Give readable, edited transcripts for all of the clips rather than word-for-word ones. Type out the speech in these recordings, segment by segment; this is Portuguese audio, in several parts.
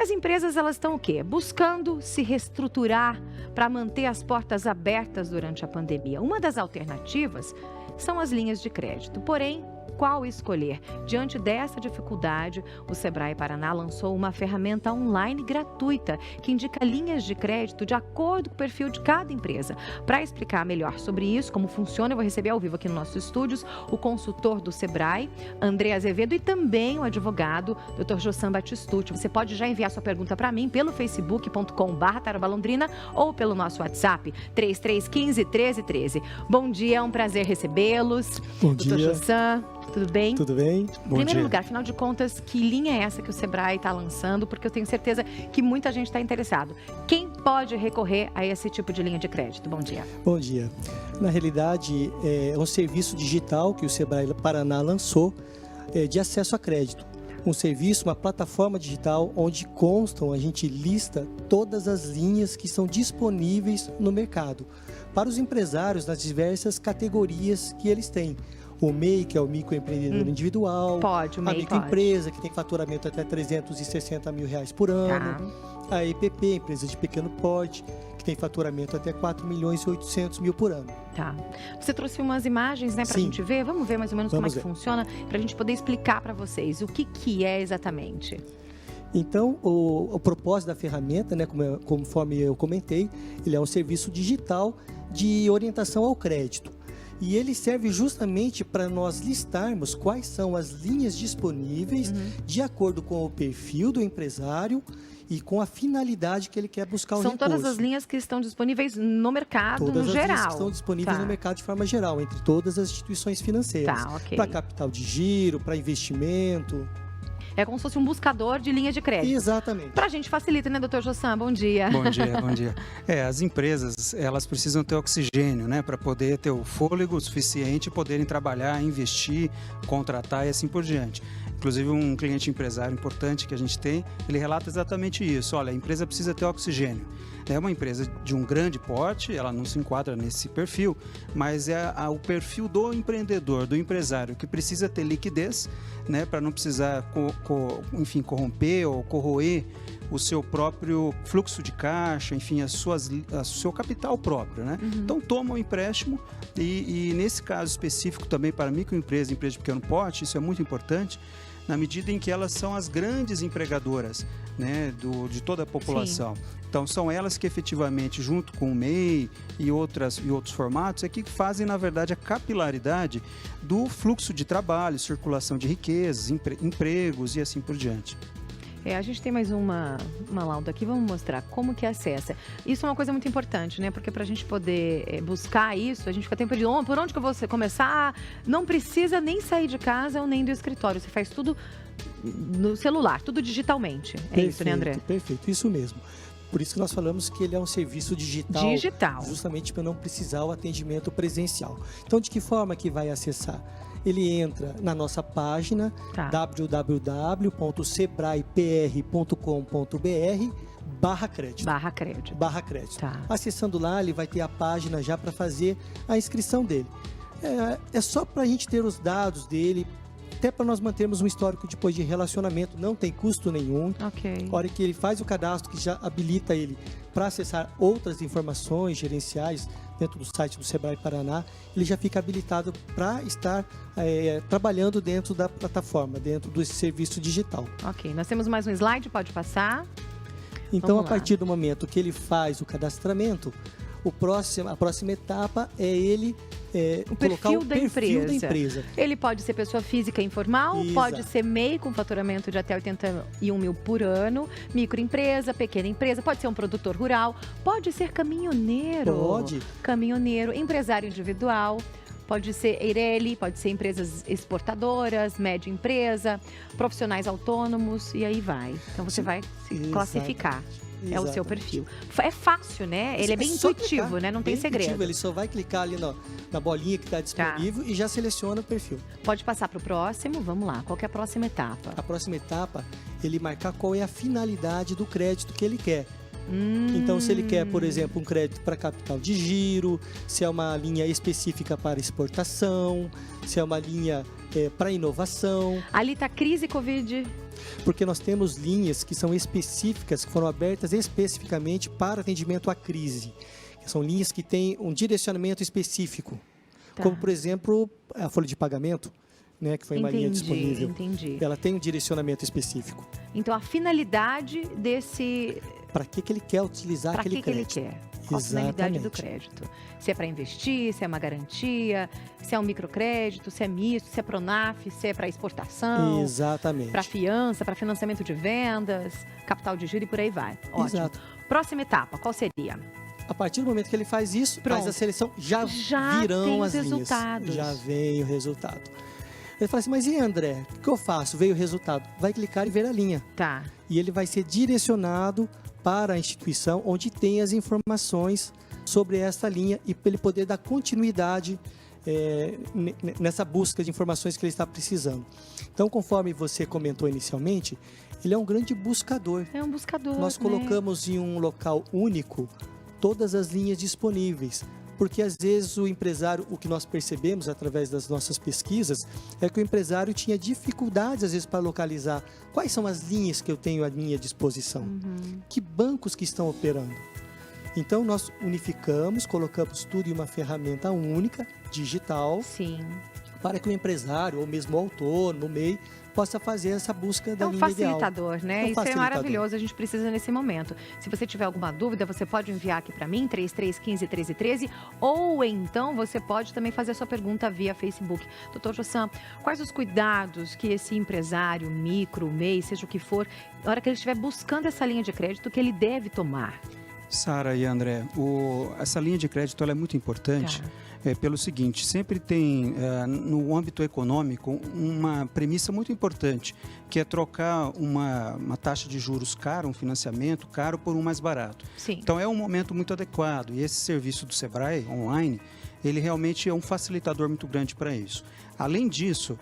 As empresas, elas estão o quê? Buscando se reestruturar para manter as portas abertas durante a pandemia. Uma das alternativas são as linhas de crédito. Porém, qual escolher? Diante dessa dificuldade, o Sebrae Paraná lançou uma ferramenta online gratuita que indica linhas de crédito de acordo com o perfil de cada empresa. Para explicar melhor sobre isso, como funciona, eu vou receber ao vivo aqui nos nossos estúdios o consultor do Sebrae, André Azevedo, e também o advogado, Dr. Jossam Batistucci. Você pode já enviar sua pergunta para mim pelo facebook.com/tarabalondrina ou pelo nosso WhatsApp 3315-1313. Bom dia, é um prazer recebê-los. Bom Dr. dia. Jossam. Tudo bem? Tudo bem? Em primeiro lugar, afinal de contas, que linha é essa que o Sebrae está lançando? Porque eu tenho certeza que muita gente está interessado. Quem pode recorrer a esse tipo de linha de crédito? Bom dia. Bom dia. Na realidade, é um serviço digital que o Sebrae Paraná lançou de acesso a crédito. Um serviço, uma plataforma digital onde constam, a gente lista todas as linhas que são disponíveis no mercado para os empresários nas diversas categorias que eles têm. O MEI, que é o microempreendedor individual, Pode, o MEI a microempresa, que tem faturamento até R$360 mil por ano, a EPP, empresa de pequeno porte, que tem faturamento até R$4.800.000 por ano. Tá. Você trouxe umas imagens, né, para a gente ver? Vamos ver mais ou menos como é que funciona, para a gente poder explicar para vocês o que é exatamente. Então, o propósito da ferramenta, né, conforme eu comentei, ele é um serviço digital de orientação ao crédito. E ele serve justamente para nós listarmos quais são as linhas disponíveis de acordo com o perfil do empresário e com a finalidade que ele quer buscar o recurso. São todas as linhas que estão disponíveis no mercado, todas no as geral. linhas que estão disponíveis no mercado de forma geral, entre todas as instituições financeiras. Tá, ok. Para capital de giro, para investimento. É como se fosse um buscador de linha de crédito. Exatamente. Para a gente facilita, né, doutor Jossam? Bom dia. Bom dia, bom dia. As empresas, elas precisam ter oxigênio, né, para poder ter o fôlego suficiente, poderem trabalhar, investir, contratar e assim por diante. Inclusive, um cliente empresário importante que a gente tem, ele relata exatamente isso. Olha, a empresa precisa ter oxigênio. É uma empresa de um grande porte, ela não se enquadra nesse perfil, mas é o perfil do empreendedor, do empresário, que precisa ter liquidez, né, para não precisar, corromper ou corroer o seu próprio fluxo de caixa, enfim, o seu capital próprio, né? Então, toma um empréstimo e nesse caso específico também para microempresa, empresa de pequeno porte, isso é muito importante, na medida em que elas são as grandes empregadoras, né, de toda a população. Sim. Então, são elas que efetivamente, junto com o MEI e outros formatos, é que fazem, na verdade, a capilaridade do fluxo de trabalho, circulação de riquezas, empregos e assim por diante. A gente tem mais uma lauda aqui, vamos mostrar como que acessa. Isso é uma coisa muito importante, né? Porque para a gente poder buscar isso, a gente fica tempo de por onde que eu vou começar? Não precisa nem sair de casa ou nem do escritório, você faz tudo no celular, tudo digitalmente. Perfeito, isso, né, André? Perfeito, isso mesmo. Por isso que nós falamos que ele é um serviço digital. Justamente para não precisar o atendimento presencial. Então, de que forma que vai acessar? Ele entra na nossa página www.sebraepr.com.br/crédito. Tá. Acessando lá, ele vai ter a página já para fazer a inscrição dele. É só para a gente ter os dados dele, até para nós mantermos um histórico depois de relacionamento, não tem custo nenhum. Ok. A hora que ele faz o cadastro, que já habilita ele para acessar outras informações gerenciais dentro do site do Sebrae Paraná, ele já fica habilitado para estar trabalhando dentro da plataforma, dentro do serviço digital. Ok, nós temos mais um slide, pode passar? Então, a partir do momento que ele faz o cadastramento, a próxima etapa é ele colocar o perfil da empresa. Ele pode ser pessoa física informal, Exato. Pode ser MEI com faturamento de até 81 mil por ano, microempresa, pequena empresa, pode ser um produtor rural, pode ser caminhoneiro. Pode. Caminhoneiro, empresário individual. Pode ser EIRELI, pode ser empresas exportadoras, média empresa, profissionais autônomos e aí vai. Então você vai se classificar. É o seu perfil. É fácil, né? Ele é bem intuitivo, clicar, né? Não tem segredo. Intuitivo, ele só vai clicar ali na bolinha que está disponível e já seleciona o perfil. Pode passar para o próximo. Vamos lá. Qual que é a próxima etapa? A próxima etapa, ele marcar qual é a finalidade do crédito que ele quer. Então, se ele quer, por exemplo, um crédito para capital de giro, se é uma linha específica para exportação, se é uma linha para inovação. Ali está crise Covid. Porque nós temos linhas que são específicas, que foram abertas especificamente para atendimento à crise. São linhas que têm um direcionamento específico, como, por exemplo, a folha de pagamento, né, que foi uma linha disponível. Entendi. Ela tem um direcionamento específico. Então, a finalidade desse... Para que ele quer utilizar aquele crédito? Para que ele quer? Qual a finalidade do crédito? Se é para investir, se é uma garantia, se é um microcrédito, se é misto, se é Pronaf, se é para exportação. Exatamente. Para fiança, para financiamento de vendas, capital de giro e por aí vai. Ótimo. Exato. Próxima etapa, qual seria? A partir do momento que ele faz isso, faz a seleção, já virão tem as os linhas. resultados. Já vem o resultado. Ele fala assim, mas e André, o que eu faço? Veio o resultado. Vai clicar e ver a linha. Tá. E ele vai ser direcionado para a instituição onde tem as informações sobre essa linha e para ele poder dar continuidade nessa busca de informações que ele está precisando. Então, conforme você comentou inicialmente, ele é um grande buscador. É um buscador, Nós colocamos em um local único todas as linhas disponíveis. Porque, às vezes, o empresário, o que nós percebemos através das nossas pesquisas, é que o empresário tinha dificuldades, às vezes, para localizar quais são as linhas que eu tenho à minha disposição. Que bancos que estão operando. Então, nós unificamos, colocamos tudo em uma ferramenta única, digital, Sim. para que o empresário, ou mesmo o autônomo, o MEI, possa fazer essa busca da linha ideal. É um facilitador, né? Isso facilitador. é maravilhoso, a gente precisa nesse momento. Se você tiver alguma dúvida, você pode enviar aqui para mim, 3315-1313, ou então você pode também fazer a sua pergunta via Facebook. Doutor Jossam, quais os cuidados que esse empresário, micro, MEI, seja o que for, na hora que ele estiver buscando essa linha de crédito, que ele deve tomar? Sara e André, essa linha de crédito ela é muito importante. Pelo seguinte, sempre tem no âmbito econômico uma premissa muito importante, que é trocar uma taxa de juros cara, um financiamento caro por um mais barato. Sim. Então é um momento muito adequado e esse serviço do Sebrae online, ele realmente é um facilitador muito grande para isso. Além disso,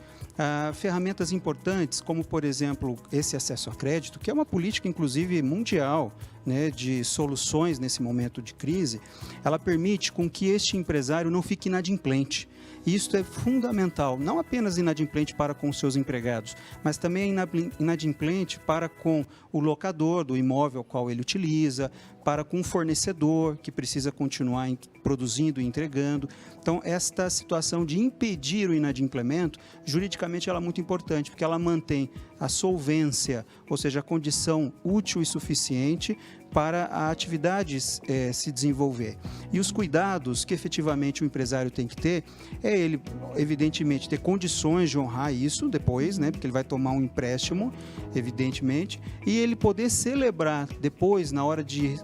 ferramentas importantes, como por exemplo esse acesso a crédito, que é uma política inclusive mundial, né, de soluções nesse momento de crise, ela permite com que este empresário não fique inadimplente. E isso é fundamental, não apenas inadimplente para com os seus empregados, mas também inadimplente para com o locador do imóvel ao qual ele utiliza, para com o fornecedor que precisa continuar produzindo e entregando. Então, esta situação de impedir o inadimplemento, juridicamente ela é muito importante, porque ela mantém a solvência, ou seja, a condição útil e suficiente para a atividade se desenvolver. E os cuidados que efetivamente o empresário tem que ter é ele, evidentemente, ter condições de honrar isso depois, né, porque ele vai tomar um empréstimo, evidentemente, e ele poder celebrar depois, na hora de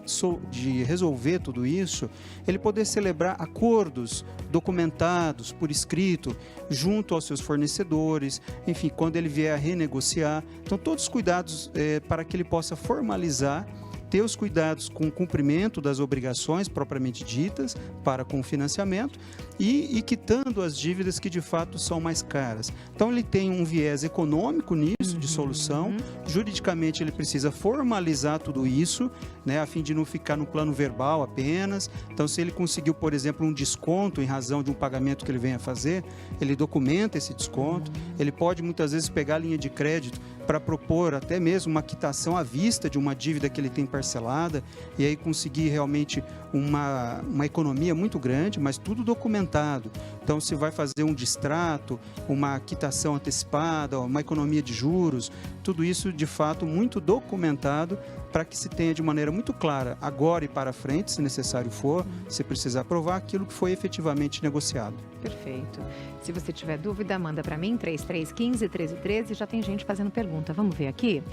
resolver tudo isso, ele poder celebrar acordos documentados por escrito junto aos seus fornecedores, enfim, quando ele vier a renegociar. Então, todos os cuidados para que ele possa formalizar, ter os cuidados com o cumprimento das obrigações propriamente ditas para com o financiamento e quitando as dívidas que de fato são mais caras. Então ele tem um viés econômico nisso, de solução, juridicamente ele precisa formalizar tudo isso, né, a fim de não ficar no plano verbal apenas. Então se ele conseguiu, por exemplo, um desconto em razão de um pagamento que ele venha fazer, ele documenta esse desconto, ele pode muitas vezes pegar a linha de crédito para propor até mesmo uma quitação à vista de uma dívida que ele tem parcelada e aí conseguir realmente uma economia muito grande, mas tudo documentado. Então, se vai fazer um distrato, uma quitação antecipada, uma economia de juros, tudo isso, de fato, muito documentado para que se tenha de maneira muito clara, agora e para frente, se necessário for, se precisar provar aquilo que foi efetivamente negociado. Perfeito. Se você tiver dúvida, manda para mim, 3315-1313, já tem gente fazendo pergunta. Vamos ver aqui?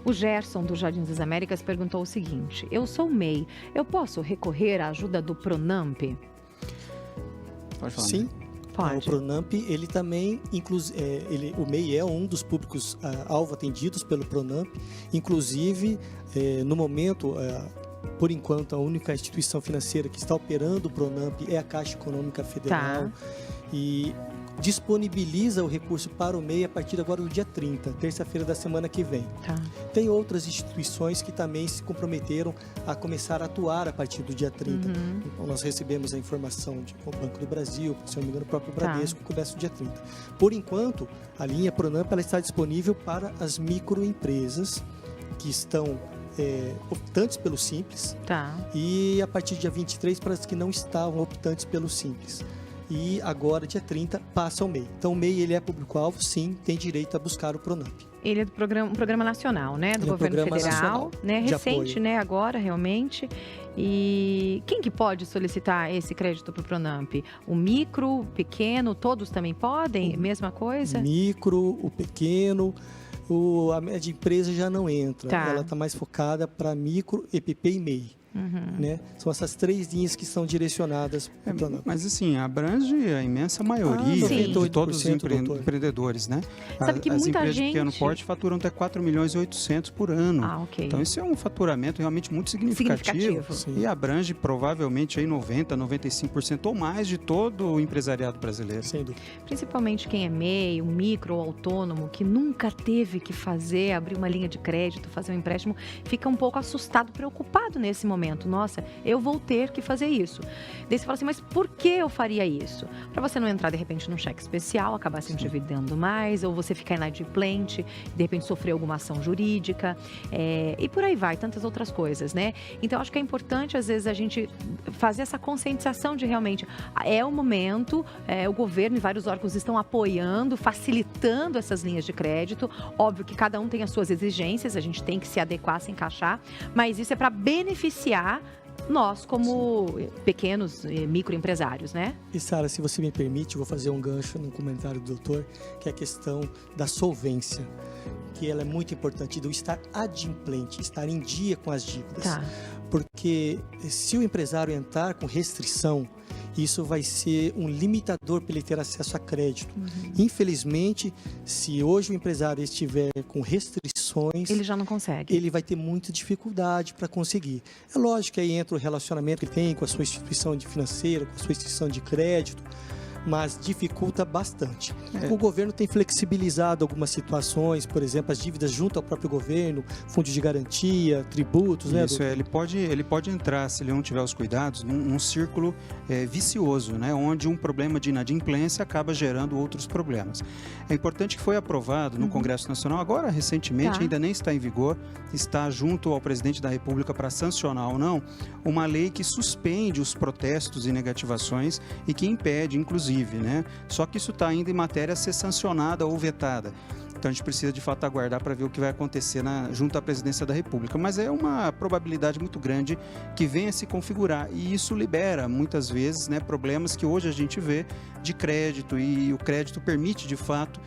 O Gerson, do Jardim das Américas, perguntou o seguinte: eu sou MEI, eu posso recorrer à ajuda do Pronamp? Pode falar. Sim. Pode. O Pronamp, ele também, o MEI é um dos públicos alvo atendidos pelo Pronamp, inclusive, no momento, por enquanto, a única instituição financeira que está operando o Pronamp é a Caixa Econômica Federal. Tá. E disponibiliza o recurso para o MEI a partir agora do dia 30, terça-feira da semana que vem. Tá. Tem outras instituições que também se comprometeram a começar a atuar a partir do dia 30. Então, nós recebemos a informação do Banco do Brasil, se não me engano, o próprio Bradesco, que começa no dia 30. Por enquanto, a linha Pronamp ela está disponível para as microempresas que estão optantes pelo Simples, e a partir do dia 23 para as que não estavam optantes pelo Simples. E agora, dia 30, passa o MEI. Então, o MEI ele é público-alvo, sim, tem direito a buscar o Pronamp. Ele é do programa, um programa nacional, né? Do governo federal, né? Recente, né? Agora, realmente. E quem que pode solicitar esse crédito para o Pronamp? O micro, o pequeno, todos também podem? Mesma coisa? O micro, o pequeno... A média empresa já não entra, ela está mais focada para micro, EPP e MEI. Né? São essas 3 linhas que são direcionadas para o Pronamp. Mas assim, abrange a imensa maioria de todos os empreendedores, né? Sabe que as muita empresas gente... de pequeno porte faturam até 4.800.000 por ano. Então esse é um faturamento realmente muito significativo. E abrange provavelmente aí 90%, 95% ou mais de todo o empresariado brasileiro. Sem dúvida. Principalmente quem é MEI, um micro ou autônomo, que nunca teve que abrir uma linha de crédito, fazer um empréstimo, fica um pouco assustado, preocupado nesse momento. Nossa, eu vou ter que fazer isso. Daí você fala assim, mas por que eu faria isso? Para você não entrar, de repente, num cheque especial, acabar se endividando mais, ou você ficar inadimplente, de repente sofrer alguma ação jurídica, e por aí vai, tantas outras coisas, né? Então, acho que é importante, às vezes, a gente fazer essa conscientização de realmente, é o momento, o governo e vários órgãos estão apoiando, facilitando essas linhas de crédito. Óbvio que cada um tem as suas exigências, a gente tem que se adequar, se encaixar, mas isso é para beneficiar nós como pequenos microempresários, né? E Sara, se você me permite, eu vou fazer um gancho no comentário do doutor, que é a questão da solvência, que ela é muito importante, do estar adimplente, estar em dia com as dívidas. Porque se o empresário entrar com restrição, isso vai ser um limitador para ele ter acesso a crédito. Infelizmente, se hoje o empresário estiver com restrições... Ele já não consegue. Ele vai ter muita dificuldade para conseguir. É lógico que aí entra o relacionamento que ele tem com a sua instituição financeira, com a sua instituição de crédito, mas dificulta bastante. O governo tem flexibilizado algumas situações, por exemplo, as dívidas junto ao próprio governo, fundos de garantia, tributos, né? Isso, ele pode entrar, se ele não tiver os cuidados, num círculo vicioso, né? Onde um problema de inadimplência acaba gerando outros problemas. É importante que foi aprovado no Congresso Nacional, agora recentemente, ainda nem está em vigor, está junto ao presidente da República para sancionar ou não, uma lei que suspende os protestos e negativações e que impede, inclusive, né? Só que isso está ainda em matéria a ser sancionada ou vetada. Então a gente precisa de fato aguardar para ver o que vai acontecer junto à presidência da República. Mas é uma probabilidade muito grande que venha se configurar. E isso libera muitas vezes, né, problemas que hoje a gente vê de crédito, e o crédito permite de fato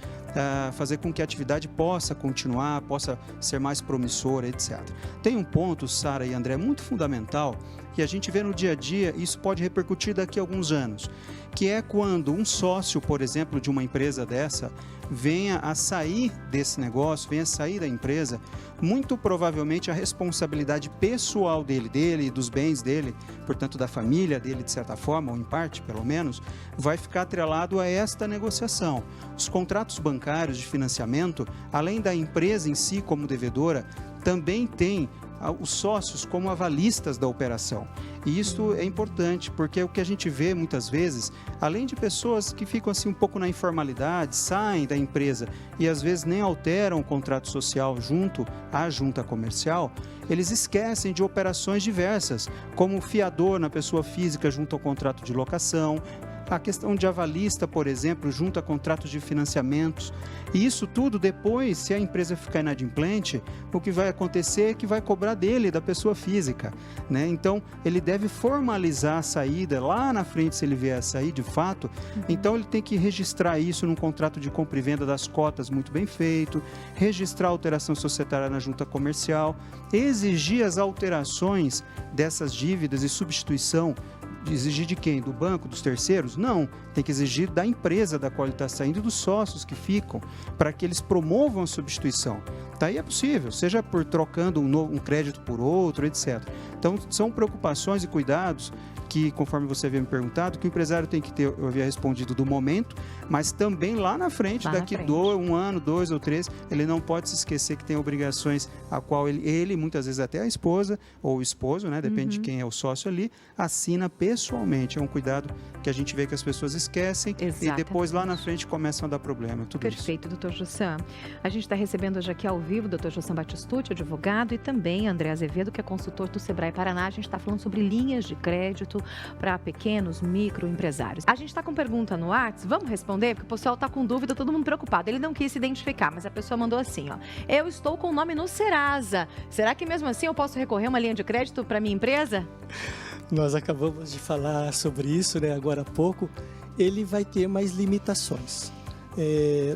fazer com que a atividade possa continuar, possa ser mais promissora, etc. Tem um ponto, Sara e André, muito fundamental, que a gente vê no dia a dia, e isso pode repercutir daqui a alguns anos, que é quando um sócio, por exemplo, de uma empresa dessa, venha a sair desse negócio, venha a sair da empresa, muito provavelmente a responsabilidade pessoal dele, dos bens dele, portanto da família dele, de certa forma, ou em parte, pelo menos, vai ficar atrelado a esta negociação. Os contratos bancários de financiamento, além da empresa em si como devedora, também tem os sócios como avalistas da operação. E isso é importante, porque o que a gente vê muitas vezes, além de pessoas que ficam assim um pouco na informalidade, saem da empresa e às vezes nem alteram o contrato social junto à junta comercial, eles esquecem de operações diversas, como fiador na pessoa física junto ao contrato de locação, a questão de avalista, por exemplo, junto a contratos de financiamentos. E isso tudo depois, se a empresa ficar inadimplente, o que vai acontecer é que vai cobrar dele, da pessoa física, né? Então, ele deve formalizar a saída lá na frente, se ele vier a sair de fato. Então, ele tem que registrar isso num contrato de compra e venda das cotas muito bem feito, registrar a alteração societária na junta comercial, exigir as alterações dessas dívidas e substituição. Exigir de quem? Do banco, dos terceiros? Não, tem que exigir da empresa da qual ele está saindo e dos sócios que ficam, para que eles promovam a substituição. Daí é possível, seja por trocando um crédito por outro, etc. Então, são preocupações e cuidados que, conforme você havia me perguntado, que o empresário tem que ter, eu havia respondido, do momento, mas também lá na frente, daqui um ano, 2 ou 3, ele não pode se esquecer que tem obrigações a qual ele muitas vezes até a esposa ou o esposo, né, depende de quem é o sócio ali, assina pessoalmente. É um cuidado que a gente vê que as pessoas esquecem. Exatamente. E depois lá na frente começam a dar problema. Perfeito, doutor Jossam. A gente está recebendo hoje aqui ao vivo o doutor Jossam Batistucci, advogado, e também André Azevedo, que é consultor do Sebrae Paraná. A gente está falando sobre linhas de crédito para pequenos, microempresários. A gente está com pergunta no WhatsApp, vamos responder? Porque o pessoal está com dúvida, todo mundo preocupado. Ele não quis se identificar, mas a pessoa mandou assim, ó. Eu estou com o nome no Serasa. Será que mesmo assim eu posso recorrer a uma linha de crédito para minha empresa? Nós acabamos de falar sobre isso, né, agora há pouco. Ele vai ter mais limitações.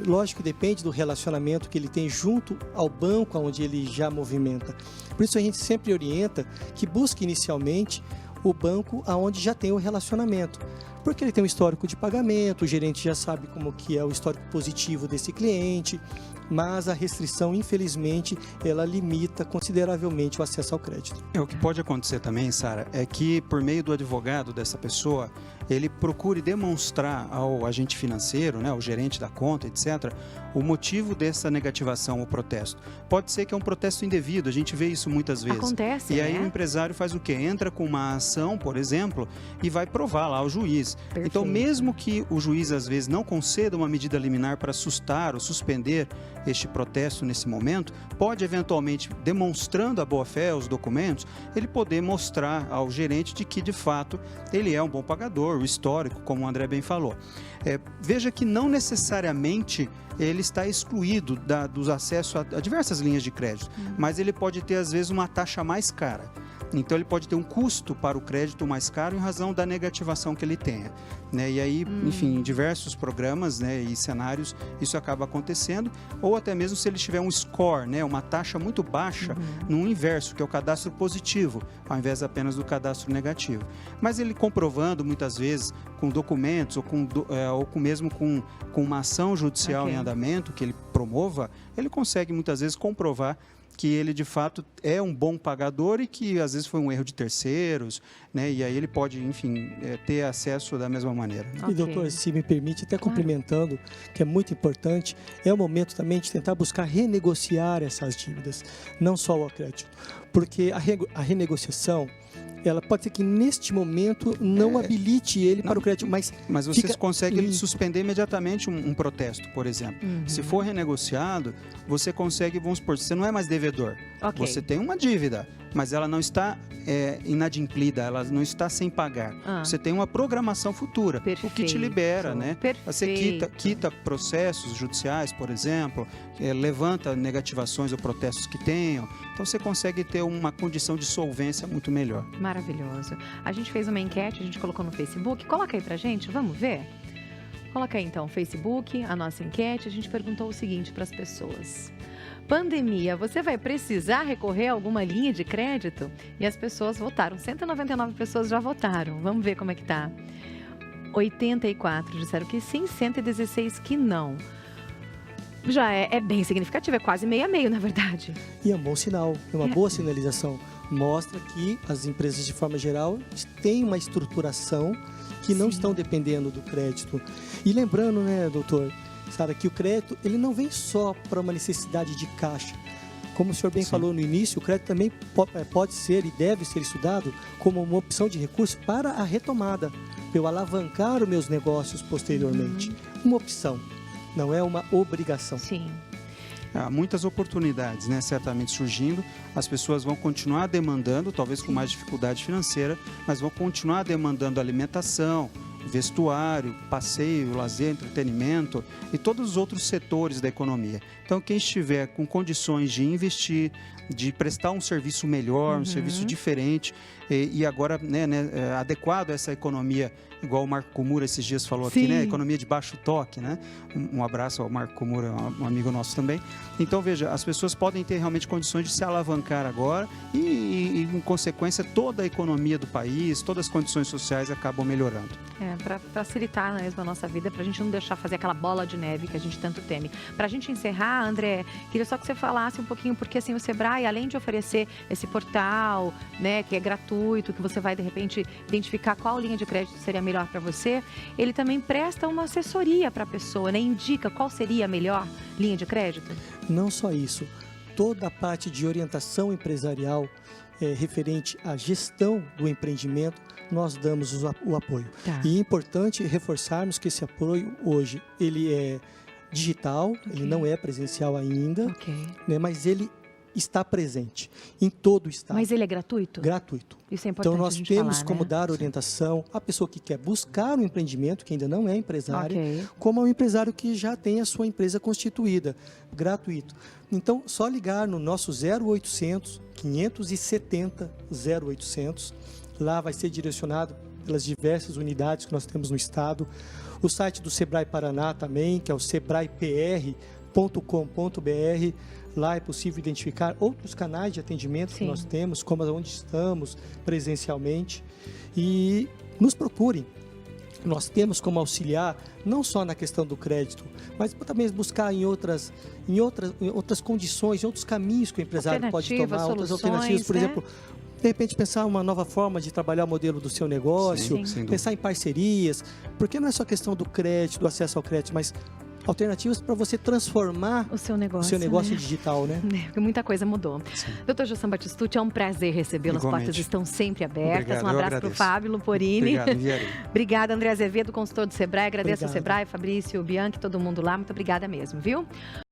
Lógico, depende do relacionamento que ele tem junto ao banco onde ele já movimenta. Por isso a gente sempre orienta que busque inicialmente o banco aonde já tem o relacionamento, porque ele tem um histórico de pagamento, o gerente já sabe como que é o histórico positivo desse cliente, mas a restrição, infelizmente, ela limita consideravelmente o acesso ao crédito. O que pode acontecer também, Sara, é que por meio do advogado dessa pessoa, ele procure demonstrar ao agente financeiro, né, ao gerente da conta, etc., o motivo dessa negativação ou protesto. Pode ser que é um protesto indevido, a gente vê isso muitas vezes. Acontece, E aí né? o empresário faz o quê? Entra com uma ação, por exemplo, e vai provar lá ao juiz. Perfeito. Então, mesmo que o juiz, às vezes, não conceda uma medida liminar para assustar ou suspender este protesto nesse momento, pode, eventualmente, demonstrando a boa-fé, os documentos, ele poder mostrar ao gerente de que, de fato, ele é um bom pagador, o histórico, como o André bem falou. Veja que não necessariamente ele está excluído dos acessos a diversas linhas de crédito, mas ele pode ter, às vezes, uma taxa mais cara. Então, ele pode ter um custo para o crédito mais caro em razão da negativação que ele tenha, né? E aí, enfim, em diversos programas, né, e cenários, isso acaba acontecendo. Ou até mesmo se ele tiver um score, né, uma taxa muito baixa, no inverso, que é o cadastro positivo, ao invés apenas do cadastro negativo. Mas ele comprovando, muitas vezes, com documentos ou mesmo com uma ação judicial em andamento que ele promova, ele consegue, muitas vezes, comprovar que ele, de fato, é um bom pagador e que, às vezes, foi um erro de terceiros, né? E aí ele pode, enfim, ter acesso da mesma maneira. E, doutor, se me permite, até complementando, que é muito importante, é o momento também de tentar buscar renegociar essas dívidas, não só o crédito. Porque a renegociação, ela pode ser que neste momento não habilite ele para o crédito, mas vocês conseguem suspender imediatamente um protesto, por exemplo. Se for renegociado, você consegue, vamos supor, você não é mais devedor. Você tem uma dívida, mas ela não está inadimplida, ela não está sem pagar. Você tem uma programação futura, o que te libera, né? Você quita processos judiciais, por exemplo, levanta negativações ou protestos que tenham. Então, você consegue ter uma condição de solvência muito melhor. Maravilhoso. A gente fez uma enquete, a gente colocou no Facebook. Coloca aí pra gente, vamos ver? Coloca aí, então, Facebook, a nossa enquete. A gente perguntou o seguinte para as pessoas. Pandemia, você vai precisar recorrer a alguma linha de crédito? E as pessoas votaram. 199 pessoas já votaram. Vamos ver como é que tá. 84 disseram que sim, 116 que não. Já é bem significativo, é quase meio a meio, na verdade. E é um bom sinal, é uma boa sinalização. Mostra que as empresas, de forma geral, têm uma estruturação que não estão dependendo do crédito. E lembrando, né, doutor, Sara, que o crédito ele não vem só para uma necessidade de caixa. Como o senhor bem falou no início, o crédito também pode ser e deve ser estudado como uma opção de recurso para a retomada, para eu alavancar os meus negócios posteriormente. Uma opção, não é uma obrigação. Sim. Há muitas oportunidades, né, certamente surgindo. As pessoas vão continuar demandando, talvez com mais dificuldade financeira, mas vão continuar demandando alimentação, vestuário, passeio, lazer, entretenimento e todos os outros setores da economia. Então, quem estiver com condições de investir, de prestar um serviço melhor, um serviço diferente e agora adequado a essa economia, igual o Marco Kumura esses dias falou aqui, né? Economia de baixo toque, né? Um abraço ao Marco Kumura, um amigo nosso também. Então, veja, as pessoas podem ter realmente condições de se alavancar agora e em consequência, toda a economia do país, todas as condições sociais acabam melhorando. Para facilitar mesmo a nossa vida, para a gente não deixar fazer aquela bola de neve que a gente tanto teme. Para a gente encerrar, André, queria só que você falasse um pouquinho, porque assim, o Sebrae, além de oferecer esse portal, né, que é gratuito, que você vai, de repente, identificar qual linha de crédito seria melhor para você, ele também presta uma assessoria para a pessoa, né? Indica qual seria a melhor linha de crédito? Não só isso, toda a parte de orientação empresarial referente à gestão do empreendimento, nós damos o apoio. Tá. E é importante reforçarmos que esse apoio hoje, ele é digital, ele não é presencial ainda, né, mas ele está presente em todo o estado. Mas ele é gratuito? Gratuito. Isso é importante. Então nós a gente temos falar, como né? dar orientação à pessoa que quer buscar um empreendimento, que ainda não é empresário, Ok. como ao empresário que já tem a sua empresa constituída, gratuito. Então, só ligar no nosso 0800 570 0800, lá vai ser direcionado pelas diversas unidades que nós temos no estado. O site do Sebrae Paraná também, que é o sebraepr.com.br. Lá é possível identificar outros canais de atendimento que nós temos, como onde estamos presencialmente. E nos procurem. Nós temos como auxiliar, não só na questão do crédito, mas também buscar em outras condições, em outros caminhos que o empresário pode tomar, outras alternativas, por exemplo, de repente pensar uma nova forma de trabalhar o modelo do seu negócio, pensar em parcerias, porque não é só questão do crédito, do acesso ao crédito, mas alternativas para você transformar o seu negócio digital, né? Porque muita coisa mudou. Dr. Jossam Batistucci, é um prazer recebê-lo. As portas estão sempre abertas. Obrigado, um abraço para o Fábio Luporini. Obrigado, enviarei. Obrigada, André Azevedo, consultor do Sebrae. Agradeço ao Sebrae, Fabrício, Bianchi, todo mundo lá. Muito obrigada mesmo, viu?